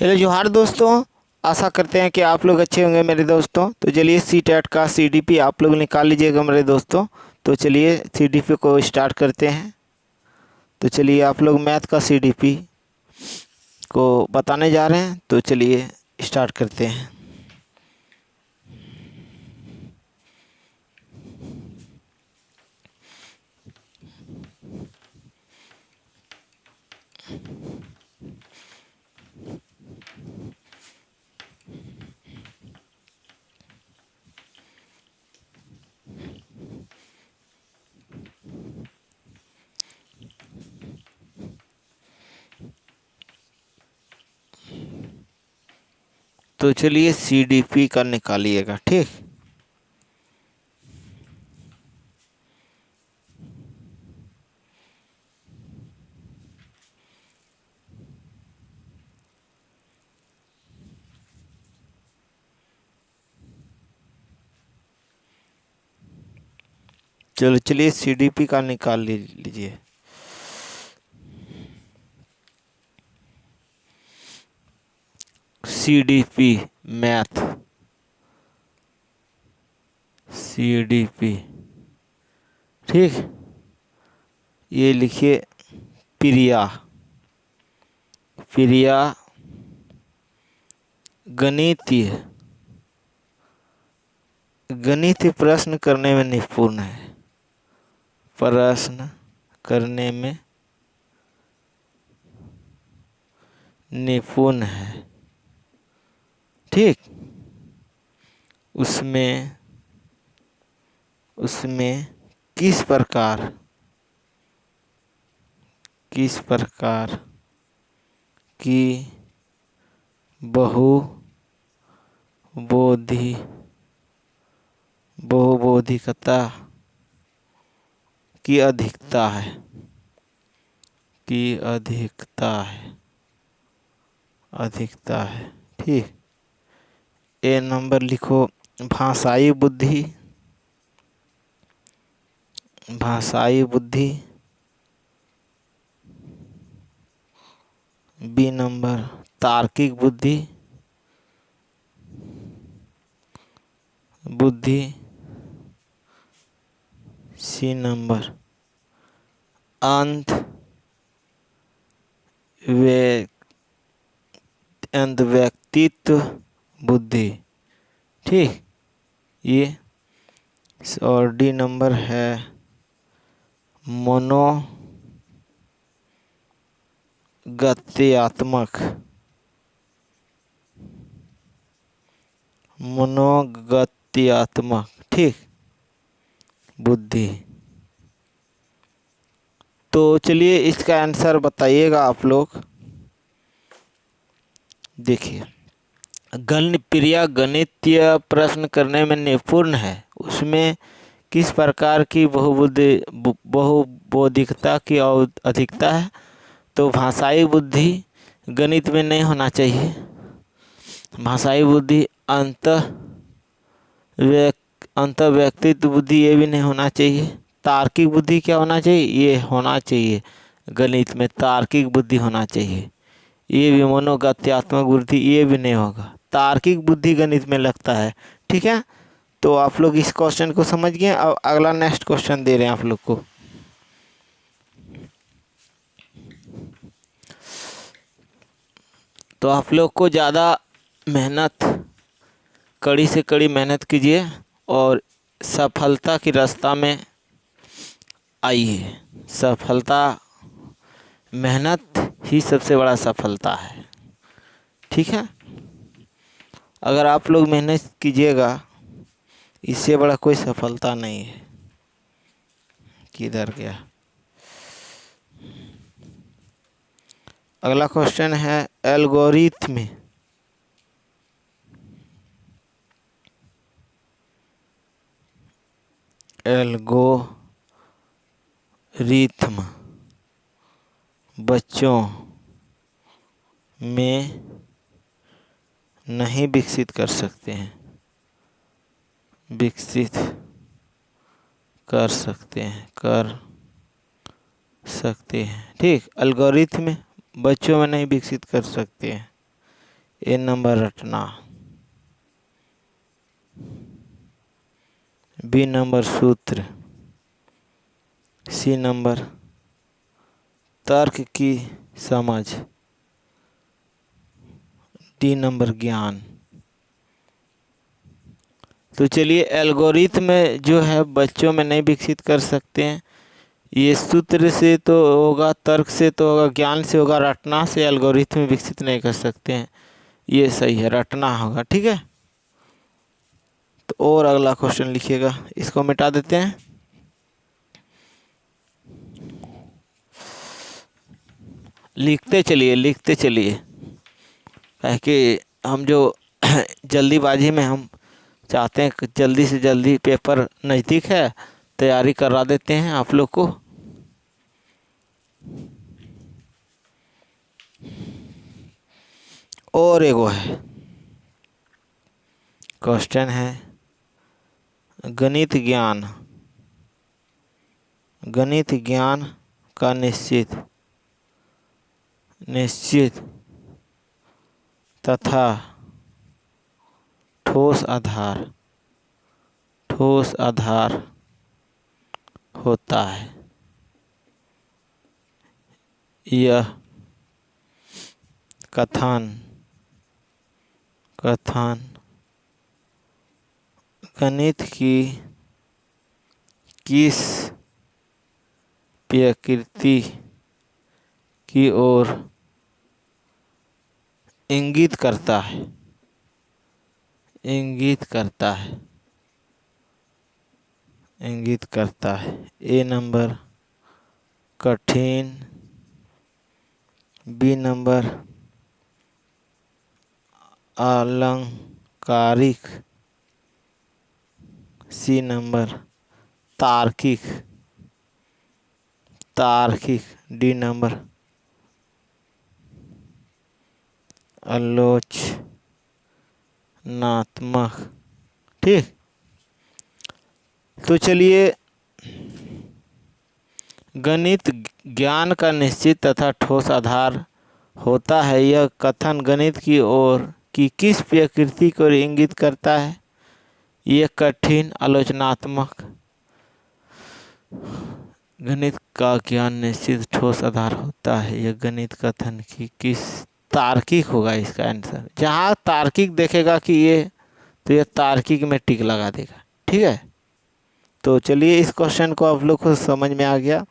Hello जोहार दोस्तों। आशा करते हैं कि आप लोग अच्छे होंगे मेरे दोस्तों। तो चलिए सी टेट का सीडीपी आप लोग निकाल लीजिएगा मेरे दोस्तों। तो चलिए सीडीपी को स्टार्ट करते हैं। तो चलिए आप लोग मैथ का सीडीपी को बताने जा रहे हैं। तो चलिए स्टार्ट करते हैं। तो चलिए सीडीपी का निकालिएगा, ठीक। चलो चलिए सीडीपी का निकाल लीजिए। सीडीपी मैथ सीडीपी, ठीक। ये लिखिए प्रिया। प्रिया गणितीय प्रश्न करने में निपुण है। प्रश्न करने में निपुण है, ठीक। उसमें किस प्रकार की बहुबोधिकता की अधिकता है, ठीक। ए नंबर लिखो भाषाई बुद्धि। बी नंबर तार्किक बुद्धि। सी नंबर व्यक्तित्व बुद्धि, ठीक। ये और डी नंबर है मनोगत्यात्मक, ठीक, बुद्धि। तो चलिए इसका आंसर बताइएगा आप लोग। देखिए प्रिया गणितीय प्रश्न करने में निपुण है। उसमें किस प्रकार की बहुबोधिकता की अधिकता है। तो भाषाई बुद्धि गणित में नहीं होना चाहिए। भाषाई बुद्धि अंत व्यक्तित्व बुद्धि ये भी नहीं होना चाहिए। तार्किक बुद्धि क्या होना चाहिए? ये होना चाहिए। गणित में तार्किक बुद्धि होना चाहिए। ये भी मनोगत्यात्मक बुद्धि ये भी नहीं होगा। तार्किक बुद्धि गणित में लगता है, ठीक है। तो आप लोग इस क्वेश्चन को समझ गए। अब अगला नेक्स्ट क्वेश्चन दे रहे हैं आप लोग को। तो आप लोग को ज़्यादा कड़ी से कड़ी मेहनत कीजिए और सफलता की रास्ता में आइए। मेहनत ही सबसे बड़ा सफलता है, ठीक है। अगर आप लोग मेहनत कीजिएगा, इससे बड़ा कोई सफलता नहीं है। किधर गया? अगला क्वेश्चन है एल्गोरिथ्म। बच्चों में नहीं विकसित कर सकते हैं। ठीक। एल्गोरिथ्म बच्चों में नहीं विकसित कर सकते हैं, ए नंबर रटना, बी नंबर सूत्र, सी नंबर तर्क की समझ, डी नंबर ज्ञान। तो चलिए, एल्गोरिथम जो है बच्चों में नहीं विकसित कर सकते हैं, ये सूत्र से तो होगा, तर्क से तो होगा, ज्ञान से होगा, रटना से एल्गोरिथम विकसित नहीं कर सकते हैं। ये सही है, रटना होगा। ठीक है, तो और अगला क्वेश्चन लिखिएगा, इसको मिटा देते हैं। लिखते चलिए, लिखते चलिए, ताकि हम जो जल्दीबाजी में हम चाहते हैं कि जल्दी से जल्दी, पेपर नज़दीक है, तैयारी करा देते हैं आप लोग को। और एगो है क्वेश्चन है, गणित ज्ञान, गणित ज्ञान का निश्चित तथा ठोस आधार होता है। यह कथन गणित की किस प्रकृति की ओर इंगित करता है? ए नंबर कठिन, बी नंबर अलंकारिक, सी नंबर तार्किक, डी नंबर आलोचनात्मक। ठीक, तो चलिए, गणित ज्ञान का निश्चित तथा ठोस आधार होता है, यह कथन गणित की ओर की किस प्रकृति को इंगित करता है? यह कठिन, आलोचनात्मक, गणित का ज्ञान निश्चित ठोस आधार होता है, यह गणित कथन की किस, तार्किक होगा इसका आंसर। जहाँ तार्किक देखेगा कि ये, तो ये तार्किक में टिक लगा देगा। ठीक है, तो चलिए, इस क्वेश्चन को आप लोग को समझ में आ गया।